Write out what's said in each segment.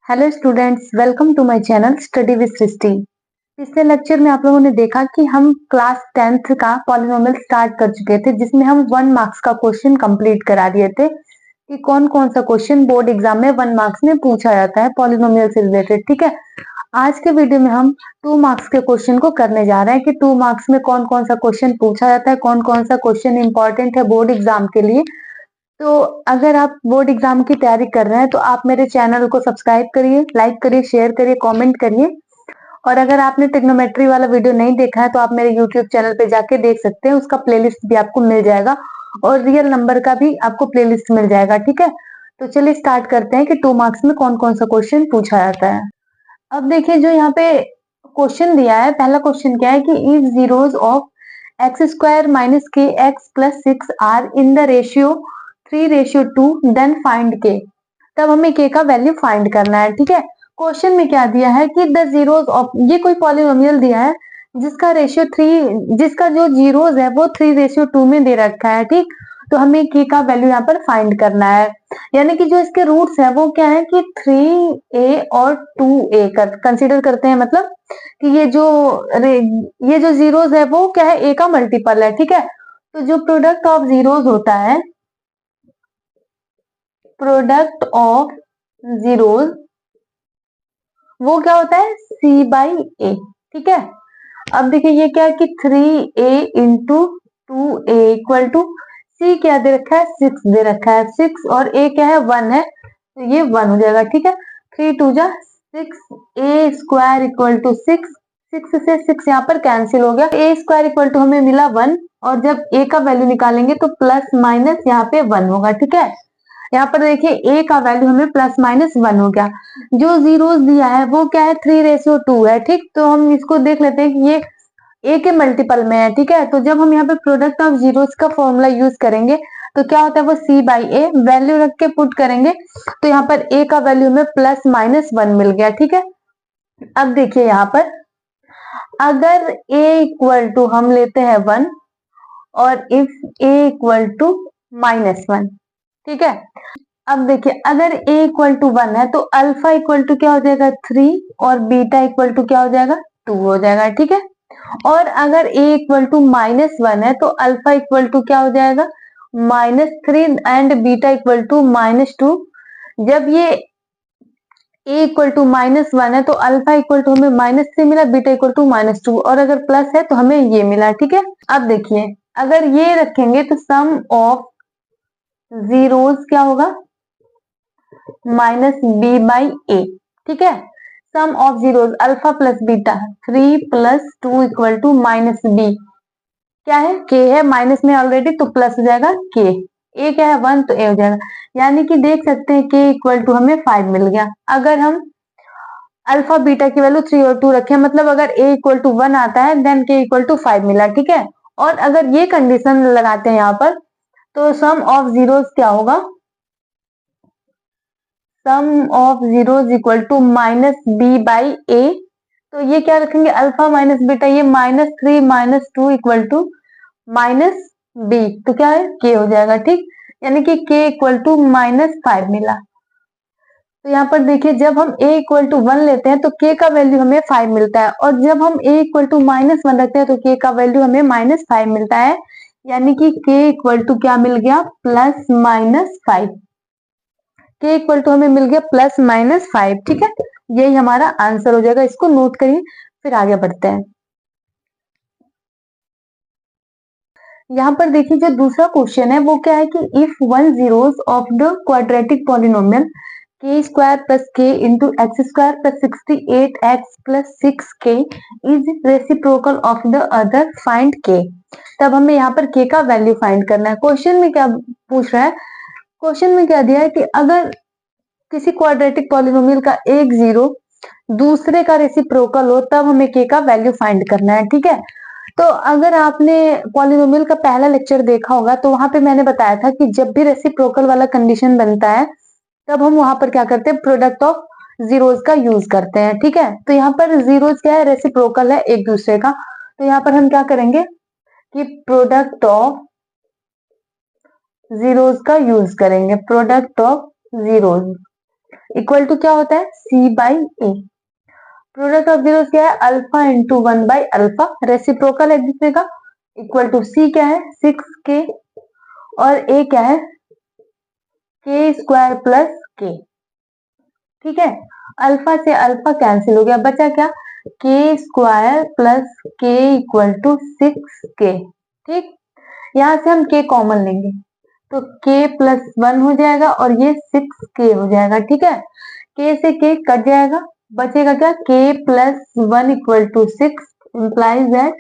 Hello students, welcome to my channel study with Srishti. पिछले lecture में आप लोगों ने देखा कि हम क्लास 10th का पॉलिनोमियल स्टार्ट कर चुके थे, जिसमें हम 1 मार्क्स का क्वेश्चन कंप्लीट करा दिए थे कि कौन कौन सा क्वेश्चन बोर्ड एग्जाम में 1 मार्क्स में पूछा जाता है पॉलिनोमियल से रिलेटेड। ठीक है, आज के वीडियो में हम 2 मार्क्स के क्वेश्चन को करने जा रहे हैं कि 2 मार्क्स में कौन कौन सा क्वेश्चन पूछा जाता है, कौन कौन सा क्वेश्चन इंपॉर्टेंट है बोर्ड एग्जाम के लिए। तो अगर आप बोर्ड एग्जाम की तैयारी कर रहे हैं तो आप मेरे चैनल को सब्सक्राइब करिए, लाइक करिए, शेयर करिए, कमेंट करिए। और अगर आपने ट्रिग्नोमेट्री वाला वीडियो नहीं देखा है तो आप मेरे यूट्यूब चैनल पे जाके देख सकते हैं, उसका प्लेलिस्ट भी आपको मिल जाएगा और रियल नंबर का भी आपको प्लेलिस्ट मिल जाएगा। ठीक है, तो चलिए स्टार्ट करते हैं कि 2 मार्क्स में कौन कौन सा क्वेश्चन पूछा जाता है। अब देखिए, जो यहाँ पे क्वेश्चन दिया है, पहला क्वेश्चन क्या है कि if zeros of x square minus k x plus 6 are in the ratio 3:2 then find k. तब हमें के का वैल्यू फाइंड करना है। ठीक है, क्वेश्चन में क्या दिया है कि द जीरोस ऑफ, ये कोई पॉलिनोमियल दिया है जिसका रेशियो 3, जिसका जो जीरोस है वो 3:2 में दे रखा है। ठीक, तो हमें के का वैल्यू यहाँ पर फाइंड करना है। यानी कि जो इसके रूट्स है वो क्या है कि 3a और 2a कंसिडर करते हैं। मतलब कि ये जो जीरोस है वो क्या है, a का मल्टीपल है। ठीक है, तो जो प्रोडक्ट ऑफ जीरोस होता है, प्रोडक्ट ऑफ जीरोस, वो क्या होता है c बाई ए। ठीक है, अब देखिए ये क्या है कि 3a into 2a equal to c क्या दे रखा है, 6 दे रखा है, 6 और a क्या है 1 है, तो ये 1 हो जाएगा। ठीक है, 3 2 जा 6, a स्क्वायर इक्वल टू 6, 6 से 6 यहाँ पर कैंसिल हो गया, a स्क्वायर इक्वल टू हमें मिला 1, और जब a का वैल्यू निकालेंगे तो प्लस माइनस यहाँ पे 1 होगा। ठीक है, यहाँ पर देखिए a का वैल्यू हमें प्लस माइनस 1 हो गया। जो जीरोस दिया है वो क्या है 3:2 है। ठीक, तो हम इसको देख लेते हैं कि ये a के मल्टीपल में है। ठीक है, तो जब हम यहाँ पे प्रोडक्ट ऑफ जीरोस का फॉर्मूला यूज करेंगे तो क्या होता है वो c बाई ए, वैल्यू रख के पुट करेंगे तो यहाँ पर a का वैल्यू हमें प्लस माइनस 1 मिल गया। ठीक है, अब देखिए यहाँ पर अगर a इक्वल टू हम लेते हैं 1 और इफ a इक्वल टू -1। ठीक है, अब देखिए अगर a इक्वल टू 1 है तो अल्फा इक्वल टू क्या हो जाएगा 3 और बीटा इक्वल टू क्या हो जाएगा 2 हो जाएगा। ठीक है, और अगर a इक्वल टू -1 है तो अल्फा इक्वल टू क्या हो जाएगा -3 एंड बीटा इक्वल टू -2। जब ये a इक्वल टू -1 है तो अल्फा इक्वल टू हमें -3 मिला, बीटा इक्वल टू -2, और अगर प्लस है तो हमें ये मिला। ठीक है, अब देखिए अगर ये रखेंगे तो सम ऑफ जीरोस क्या होगा -b बाई ए। ठीक है, sum of zeros alpha plus beta 3 + 2 equal to -b क्या है k है, माइनस में ऑलरेडी तो प्लस हो जाएगा k, a क्या है 1 तो a हो जाएगा। यानी कि देख सकते हैं k इक्वल टू हमें 5 मिल गया। अगर हम अल्फा बीटा की वैल्यू 3 और 2 रखें, मतलब अगर a इक्वल टू 1 आता है देन k इक्वल टू 5 मिला। ठीक है, और अगर ये कंडीशन लगाते हैं यहाँ पर तो सम ऑफ जीरोस क्या होगा, sum of zeros equal to -b by a. तो ये क्या रखेंगे अल्फा माइनस बीटा, ये -3 -2 इक्वल टू -b, तो क्या है k हो जाएगा। ठीक, यानी कि k इक्वल टू -5 मिला। तो यहाँ पर देखिए जब हम a इक्वल टू 1 लेते हैं तो k का वैल्यू हमें 5 मिलता है, और जब हम a इक्वल टू -1 रखते हैं तो k का वैल्यू हमें -5 मिलता है। यानी कि k इक्वल टू क्या मिल गया +-5, k इक्वल टू हमें मिल गया +-5। ठीक है, यही हमारा आंसर हो जाएगा। इसको नोट करिए, फिर आगे बढ़ते हैं। यहाँ पर देखिए जो दूसरा क्वेश्चन है वो क्या है कि if 1 zeros of the quadratic polynomial k square plus k into x square plus 68x plus 6k is reciprocal of the other, find k। तब हमें यहाँ पर k का वैल्यू फाइंड करना है। क्वेश्चन में क्या पूछ रहा है, क्वेश्चन में क्या दिया है कि अगर किसी क्वाड्रेटिक पॉलिनोमियल का एक जीरो दूसरे का रेसिप्रोकल हो तब हमें k का वैल्यू फाइंड करना है। ठीक है, तो अगर आपने पॉलिनोमियल का पहला लेक्चर देखा होगा तो वहां पे मैंने बताया था कि जब भी रेसिप्रोकल वाला कंडीशन बनता है तब हम वहां पर क्या करते हैं प्रोडक्ट ऑफ जीरोस का यूज करते हैं। ठीक है, तो यहाँ पर जीरोस क्या है रेसिप्रोकल है एक दूसरे का, तो यहाँ पर हम क्या करेंगे कि प्रोडक्ट ऑफ जीरोस का यूज करेंगे, product of zeros. Equal to क्या होता है c by a. Product of zeros क्या है अल्फा इंटू 1/अल्फा, रेसिप्रोकल एक दूसरे का। इक्वल टू सी क्या है 6k और ए क्या है के स्क्वायर प्लस के। ठीक है, अल्फा से अल्फा कैंसिल हो गया, बचा क्या के स्क्वायर प्लस के इक्वल टू 6k। ठीक, यहां से हम के कॉमन लेंगे तो k प्लस 1 हो जाएगा और ये 6k हो जाएगा। ठीक है, k से k कट जाएगा, बचेगा क्या k plus 1 equal to 6 implies that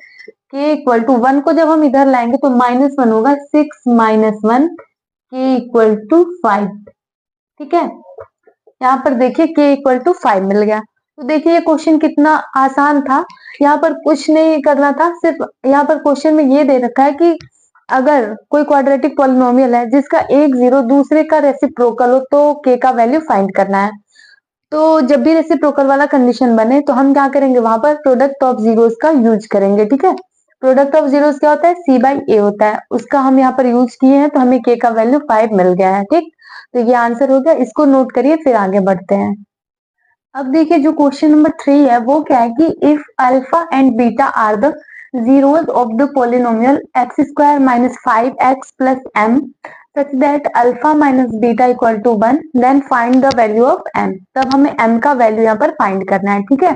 k equal to 1 को जब हम इधर लाएंगे तो -1 होगा, 6 माइनस 1 k इक्वल टू 5। ठीक है, यहाँ पर देखिए k इक्वल टू 5 मिल गया। तो देखिए ये क्वेश्चन कितना आसान था, यहाँ पर कुछ नहीं करना था, सिर्फ यहाँ पर क्वेश्चन में ये दे रखा है कि अगर कोई क्वाड्रेटिक पॉलिनोमियल है जिसका एक जीरो दूसरे का रेसिप्रोकल हो तो k का वैल्यू फाइंड करना है। तो जब भी रेसिप्रोकल वाला कंडीशन बने तो हम क्या करेंगे वहां पर प्रोडक्ट ऑफ जीरोस का यूज करेंगे। ठीक है, प्रोडक्ट ऑफ जीरोस क्या होता है सी बाई ए होता है, उसका हम यहाँ पर यूज किए हैं तो हमें k का वैल्यू 5 मिल गया है। ठीक, तो ये आंसर हो गया, इसको नोट करिए फिर आगे बढ़ते हैं। अब देखिए जो क्वेश्चन नंबर 3 है वो क्या है कि if alpha and beta are the zeros of the polynomial x square minus 5x plus m such that alpha minus beta equal to 1 then find the value of m। तब हमें m का value यहाँ पर find करना है। ठीक है,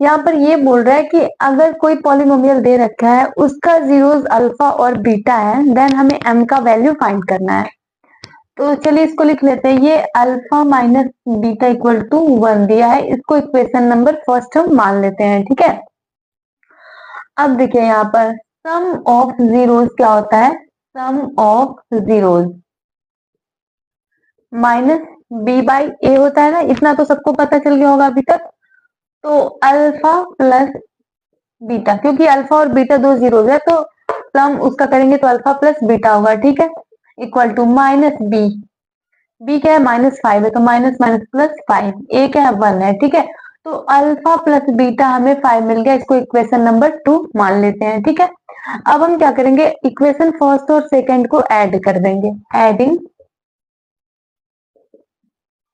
यहाँ पर ये बोल रहा है कि अगर कोई पॉलिनोमियल दे रखा है उसका जीरोस अल्फा और बीटा है देन हमें m का वैल्यू फाइंड करना है। तो चलिए इसको लिख लेते हैं, ये alpha minus beta equal to 1 दिया है, इसको इक्वेशन नंबर फर्स्ट हम मान लेते हैं। ठीक है, अब देखिए यहाँ पर सम ऑफ जीरोस क्या होता है, sum of zeros minus b by a होता है ना, इतना तो सबको पता चल गया होगा अभी तक। तो अल्फा प्लस बीटा, क्योंकि अल्फा और बीटा दो जीरोस है तो सम उसका करेंगे तो अल्फा प्लस बीटा होगा। ठीक है, equal to minus b, b क्या है -5 है तो माइनस माइनस प्लस 5, ए क्या है 1 है। ठीक है, तो अल्फा प्लस बीटा हमें 5 मिल गया, इसको इक्वेशन नंबर 2 मान लेते हैं। ठीक है, अब हम क्या करेंगे इक्वेशन फर्स्ट और सेकंड को ऐड कर देंगे,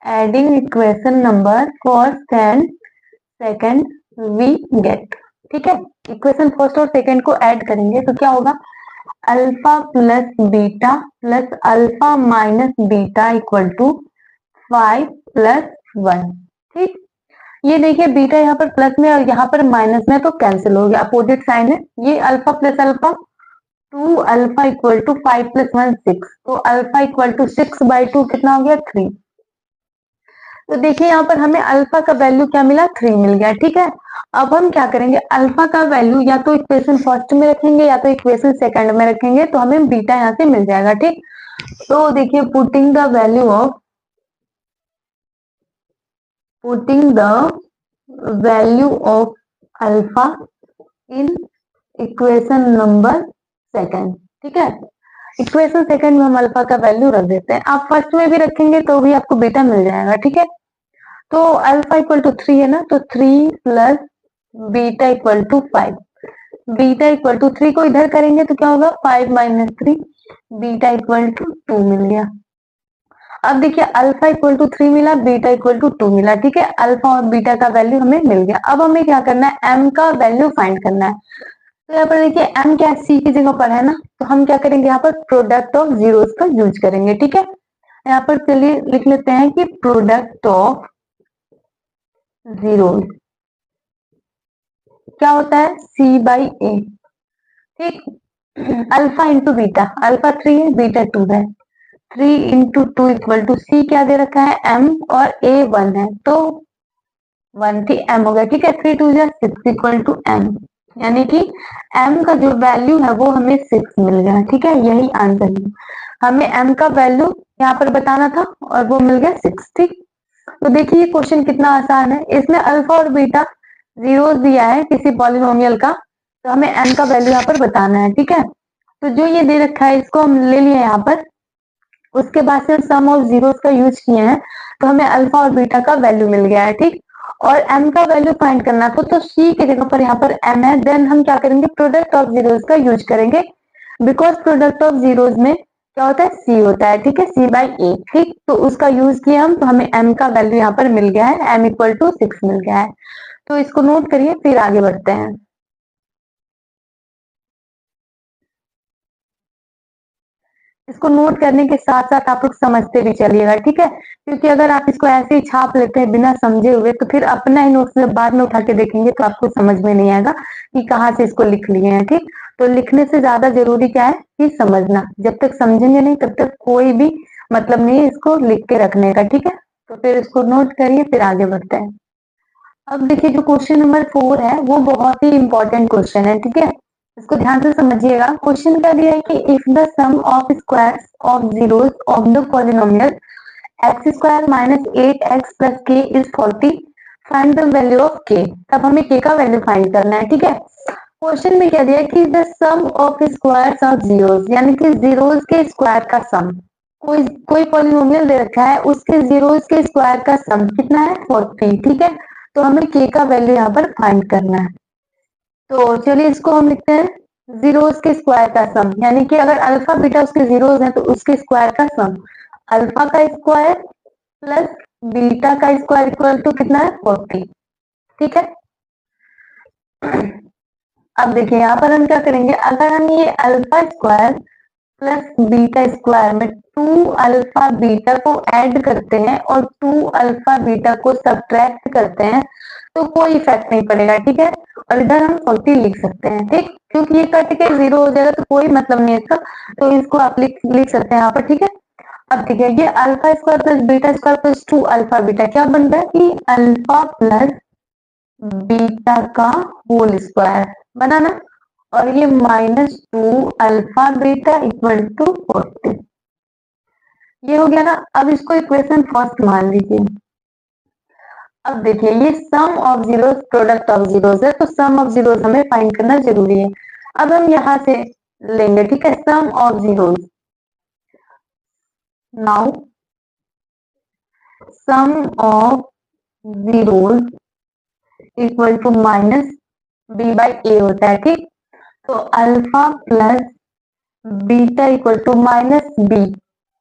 adding equation number first and second we get. ठीक है, इक्वेशन फर्स्ट और सेकंड को ऐड करेंगे तो क्या होगा alpha plus beta plus alpha minus beta equal to 5 plus 1। ठीक, ये देखिए बीटा यहाँ पर प्लस में और यहाँ पर माइनस में तो कैंसिल हो गया, अपोजिट साइन है। ये alpha plus alpha 2 alpha equal to 5 plus 1 6, तो अल्फा इक्वल टू 6/2 कितना हो गया 3। तो देखिए यहाँ पर हमें अल्फा का वैल्यू क्या मिला 3 मिल गया। ठीक है, अब हम क्या करेंगे अल्फा का वैल्यू या तो इक्वेशन फर्स्ट में रखेंगे या तो इक्वेशन सेकंड में रखेंगे तो हमें बीटा यहाँ से मिल जाएगा। ठीक, तो देखिए putting the value of alpha in equation number second. ठीक है, इक्वेशन सेकंड में हम अल्फा का वैल्यू रख देते हैं, आप फर्स्ट में भी रखेंगे तो भी आपको बीटा मिल जाएगा। ठीक है, तो अल्फा इक्वल टू 3 है ना, तो 3 plus beta equal to 5, beta equal to 3 को इधर करेंगे तो क्या होगा 5 माइनस 3, बीटा इक्वल टू 2 मिल गया। अब देखिए अल्फा इक्वल टू 3 मिला, बीटा इक्वल टू 2 मिला। ठीक है, अल्फा और बीटा का वैल्यू हमें मिल गया। अब हमें क्या करना है एम का वैल्यू फाइंड करना है। तो यहाँ पर देखिए एम क्या सी की जगह पर है ना, तो हम क्या करेंगे यहाँ पर प्रोडक्ट ऑफ जीरोस का यूज करेंगे। ठीक है, यहाँ पर चलिए लिख लेते हैं कि प्रोडक्ट ऑफ जीरोस क्या होता है सी बाई ए। ठीक, अल्फा इंटू बीटा, अल्फा 3 है बीटा 2 है, 3 इंटू 2 इक्वल टू सी क्या दे रखा है m और a 1 है तो 1 थी m हो गया। ठीक है, 3 2 6 इक्वल टू m, यानी कि m का जो वैल्यू है वो हमें 6 मिल गया। ठीक है, यही आंसर है, हमें m का वैल्यू यहाँ पर बताना था और वो मिल गया 6। ठीक, तो देखिए ये क्वेश्चन कितना आसान है, इसमें अल्फा और बीटा जीरो दिया है किसी पॉलिनोमियल का, तो हमें m का वैल्यू यहाँ पर बताना है। ठीक है, तो जो ये दे रखा है इसको हम ले लिए यहाँ पर, उसके बाद से सम ऑफ जीरोस का यूज किए हैं तो हमें अल्फा और बीटा का वैल्यू मिल गया है। ठीक, और m का वैल्यू फाइंड करना था तो c की जगह पर यहाँ पर m है, देन हम क्या करेंगे प्रोडक्ट ऑफ जीरोस का यूज करेंगे, बिकॉज प्रोडक्ट ऑफ जीरोस में क्या होता है, सी होता है, ठीक है, सी बाई ए। ठीक, तो उसका यूज किया हम, तो हमें एम का वैल्यू यहाँ पर मिल गया है, एम इक्वल टू 6 मिल गया है। तो इसको नोट करिए, फिर आगे बढ़ते हैं। इसको नोट करने के साथ साथ आप लोग समझते भी चलिएगा, ठीक है, क्योंकि अगर आप इसको ऐसे ही छाप लेते हैं बिना समझे हुए, तो फिर अपना ही नोट्स जब बाद में उठा के देखेंगे तो आपको समझ में नहीं आएगा कि कहाँ से इसको लिख लिए हैं। ठीक, तो लिखने से ज्यादा जरूरी क्या है कि समझना। जब तक समझेंगे नहीं तब तक कोई भी मतलब नहीं है इसको लिख के रखने का, ठीक है। तो फिर इसको नोट करिए, फिर आगे बढ़ते हैं। अब देखिए, जो क्वेश्चन नंबर 4 है वो बहुत ही इंपॉर्टेंट क्वेश्चन है, ठीक है। इसको ध्यान से समझिएगा। क्वेश्चन क्या दिया है कि if the sum of squares of zeros of the polynomial x square minus 8x plus k is 40, find the value of k. तब हमें के का वैल्यू फाइंड करना है, ठीक है। क्वेश्चन में क्या दिया है कि the sum of squares of zeros, यानी कि जीरोस के स्क्वायर का सम। कोई कोई पॉलिनोमियल दे रखा है, उसके जीरोस के स्क्वायर का सम कितना है, 40, ठीक है। तो हमें के का वैल्यू यहाँ पर फाइंड करना है। तो चलिए इसको हम लिखते हैं जीरोस के स्क्वायर का सम, यानी कि अगर अल्फा बीटा उसके जीरोस हैं तो उसके स्क्वायर का सम, अल्फा का स्क्वायर प्लस बीटा का स्क्वायर इक्वल टू कितना है, 40, ठीक है। अब देखिए यहाँ पर हम क्या करेंगे, अगर हम ये alpha square plus beta square में 2 अल्फा बीटा को ऐड करते हैं और 2 अल्फा बीटा को सब्ट्रैक्ट करते हैं, तो कोई इफेक्ट नहीं पड़ेगा, ठीक है। और इधर हम 40 लिख सकते हैं, ठीक, क्योंकि ये कट के 0 हो जाएगा तो कोई मतलब नहीं है इसका। तो इसको आप लिख सकते हैं यहाँ पर, ठीक है। अब देखिए, ये alpha square plus beta square plus 2 alpha beta क्या बन रहा है कि अल्फा प्लस बीटा का होल स्क्वायर बना ना। और ये -2 अल्फा बीटा इक्वल टू 40, ये हो गया ना। अब इसको इक्वेशन फर्स्ट मान लीजिए। अब देखिए, ये sum of zeros product of zeros है, तो सम ऑफ जीरोस हमें फाइंड करना जरूरी है। अब हम यहाँ से लेंगे, ठीक है, sum of zeros. Now sum of zeros equal to minus b by a होता है, ठीक। तो alpha plus beta equal to minus b,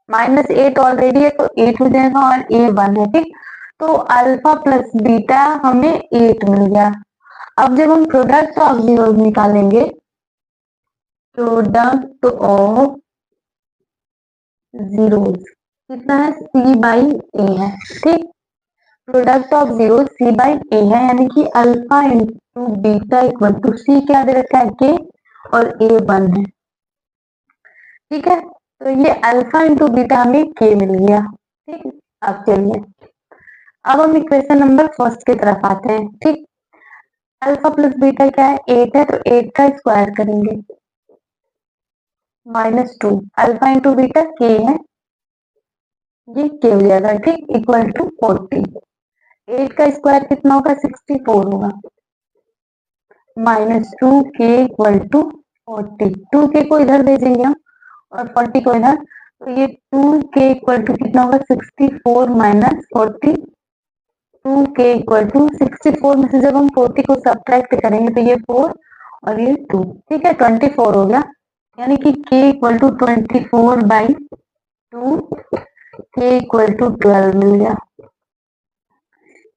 -8 already है तो 8 हो जाएगा और ए 1 है, ठीक। तो अल्फा प्लस बीटा हमें 8 मिल गया। अब जब हम प्रोडक्ट ऑफ जीरोस निकालेंगे, प्रोडक्ट ऑफ जीरोस कितना है, सी बाई ए है, ठीक। Product of zero c by a है, यानी कि alpha into beta equal to c क्या दे रखा है, के, और ए 1 है, ठीक है। तो ये अल्फा इंटू बीटा हमें के मिल गया, ठीक। अब चलिए, अब हम इक्वेशन नंबर फर्स्ट की तरफ आते हैं, ठीक। अल्फा प्लस बीटा क्या है, 8 है, तो 8 का स्क्वायर करेंगे, -2 अल्फा इंटू बीटा के है, ये के हो जाएगा, ठीक, इक्वल टू 40। 8 का स्क्वायर कितना होगा, 64 होगा, -2 के इक्वल टू 40। 2 के को इधर भेजेंगे हम और 40 को इधर, तो ये 2 के इक्वल टू कितना होगा, 64 माइनस 40। 2 के इक्वल टू 64 में से जब हम 40 को सब्ट्रैक्ट करेंगे तो ये 4 और ये 2, ठीक है, 24 हो गया। यानी कि k equal to 24 by 2, k equal to 12 मिल गया।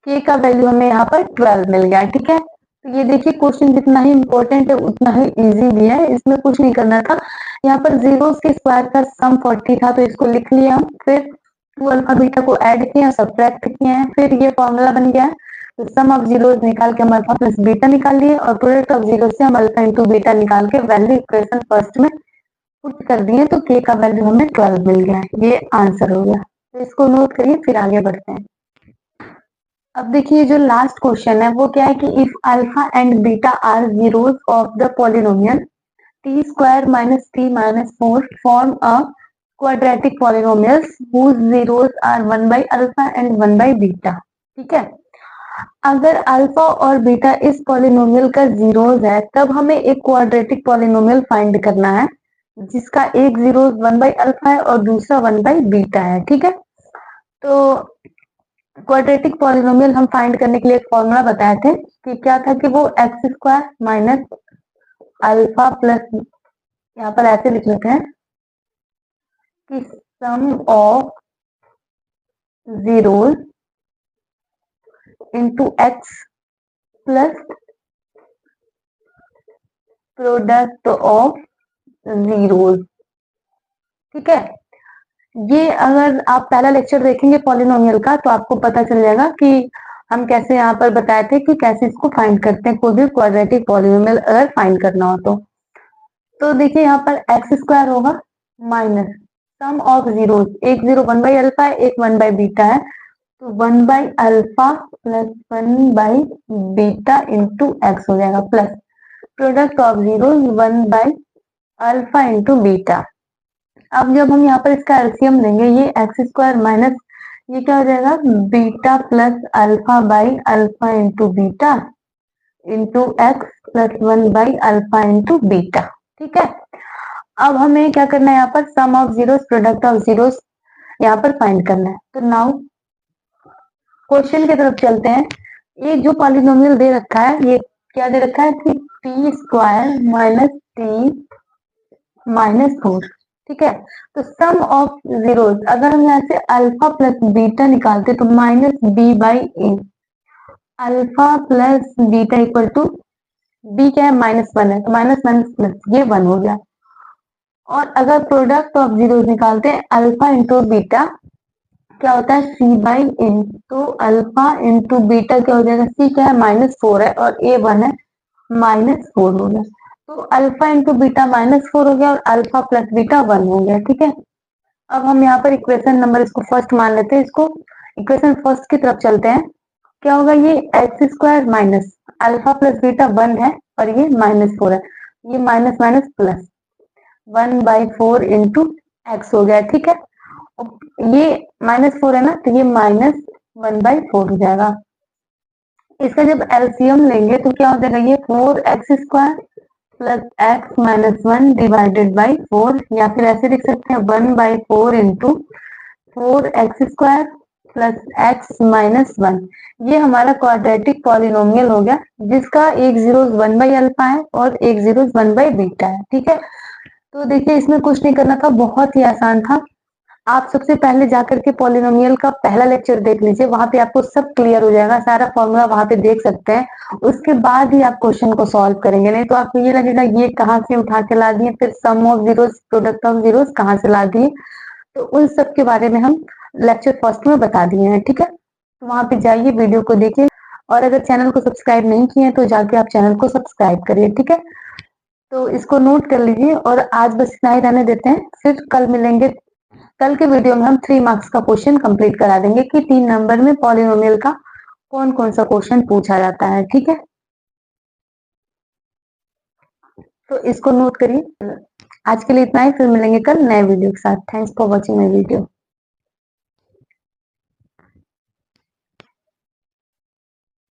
k का वैल्यू हमें यहाँ पर 12 मिल गया, ठीक है। तो ये देखिए, क्वेश्चन जितना ही इम्पोर्टेंट है उतना ही इजी भी है, इसमें कुछ नहीं करना था। यहाँ पर जीरो के स्क्वायर का सम 40 था तो इसको लिख लिया हम, फिर 2 अल्फा बीटा को ऐड किया, सब्ट्रैक्ट किए हैं, फिर ये फॉर्मूला बन गया। तो सम ऑफ जीरो निकाल के हम अल्फा प्लस बीटा निकाल लिए और प्रोडक्ट ऑफ जीरो से हम अल्फा इंटू बीटा निकाल के वैल्यू इक्वेशन फर्स्ट में पुट कर दिए, तो के का वैल्यू हमें 12 मिल गया, ये आंसर हो गया। तो इसको नोट करिए, फिर आगे बढ़ते हैं। अब देखिए, जो लास्ट क्वेश्चन है वो क्या है कि if alpha and beta are zeros of the polynomial t square minus t minus 4 form a quadratic polynomials whose zeros are 1 by alpha and 1 by beta, ठीक है। अगर अल्फा और बीटा इस पॉलिनोमियल का जीरोस है, तब हमें एक क्वाड्रेटिक पॉलिनोमियल फाइंड करना है जिसका एक जीरो 1 by अल्फा है और दूसरा 1 by बीटा है, ठीक है। तो क्वाड्रेटिक पॉलिनोमियल हम फाइंड करने के लिए एक फॉर्मूला बताए थे कि क्या था कि वो x square minus alpha plus, यहाँ पर ऐसे लिख लेते हैं, कि sum of zeros into x plus product of zeros. ठीक है, ये अगर आप पहला लेक्चर देखेंगे पॉलिनोमियल का तो आपको पता चल जाएगा कि हम कैसे यहाँ पर बताए थे कि कैसे इसको फाइंड करते हैं, कोई भी क्वाड्रेटिक पॉलिनोमियल अगर फाइंड करना हो तो देखिए यहाँ पर एक्स स्क्वायर होगा माइनस सम ऑफ जीरो, एक जीरो 1 बाई अल्फा है, एक 1 बाई बीटा है, तो 1 by alpha plus 1 by beta into x हो जाएगा, plus product of zero 1 by alpha into beta. अब जब हम यहाँ पर इसका एलसीएम लेंगे, ये एक्स स्क्वायर माइनस ये क्या हो जाएगा, beta plus alpha by alpha into beta into x plus 1 by alpha into beta. ठीक है, अब हमें क्या करना है, यहाँ पर sum of zeros product of zeros यहाँ पर फाइंड करना है। तो नाउ क्वेश्चन की तरफ चलते हैं। ये जो पॉलिनोमियल दे रखा है, ये क्या दे रखा है कि T square minus t minus 4। ठीक है, तो सम ऑफ जीरोस, अगर हम यहाँ से अल्फा प्लस बीटा निकालते तो minus b by a, alpha plus beta equal to b क्या है -1 है, तो माइनस माइनस प्लस ये 1 हो गया। और अगर प्रोडक्ट ऑफ जीरोस निकालते हैं अल्फा इंटू बीटा क्या होता है सी बाई ए, तो अल्फा इंटू बीटा क्या हो जाएगा, सी क्या है -4 है और ए 1 है, -4 हो गया। तो अल्फा इंटू बीटा -4 हो गया और अल्फा प्लस बीटा 1 हो गया। ठीक है, अब हम यहाँ पर इक्वेशन नंबर इसको फर्स्ट मान लेते हैं, इसको इक्वेशन फर्स्ट की तरफ चलते हैं। क्या होगा, ये x square minus alpha plus beta 1 है और ये -4 है, ये minus minus plus 1/4 into x हो गया। ठीक है, ये -4 है ना, तो ये -1/4 हो जाएगा। इसका जब एलसीएम लेंगे तो क्या हो जाएगा, ये 4x square plus x minus 1 divided by 4, या फिर ऐसे लिख सकते हैं 1/4 into 4x square plus x minus 1। ये हमारा क्वाड्रेटिक पॉलिनोमियल हो गया, जिसका एक जीरो 1 बाई अल्फा है और एक जीरो 1 बाई बीटा है। ठीक है, तो देखिए इसमें कुछ नहीं करना था, बहुत ही आसान था। आप सबसे पहले जाकर के पॉलिनोमियल का पहला लेक्चर देख लीजिए, वहां पे आपको सब क्लियर हो जाएगा, सारा फॉर्मूला वहां पे देख सकते हैं। उसके बाद ही आप क्वेश्चन को सॉल्व करेंगे, नहीं तो आपको ये लगेगा ये कहाँ से उठा के ला दिए, फिर sum of zeros product of zeros कहाँ से ला दिए, तो उन सब के बारे में हम लेक्चर फर्स्ट में बता दिए हैं। ठीक है, तो वहां पे जाइए, वीडियो को देखिए, और अगर चैनल को सब्सक्राइब नहीं किए तो जाके आप चैनल को सब्सक्राइब करिए। ठीक है, तो इसको नोट कर लीजिए और आज बस इतना ही रहने देते हैं, फिर कल मिलेंगे। कल के वीडियो में हम 3 मार्क्स का क्वेश्चन कंप्लीट करा देंगे कि 3 नंबर में पॉलिनोमियल का कौन कौन सा क्वेश्चन पूछा जाता है। ठीक है, तो इसको नोट करिए। आज के लिए इतना ही, फिर मिलेंगे कल नए वीडियो के साथ। Thanks for watching my video.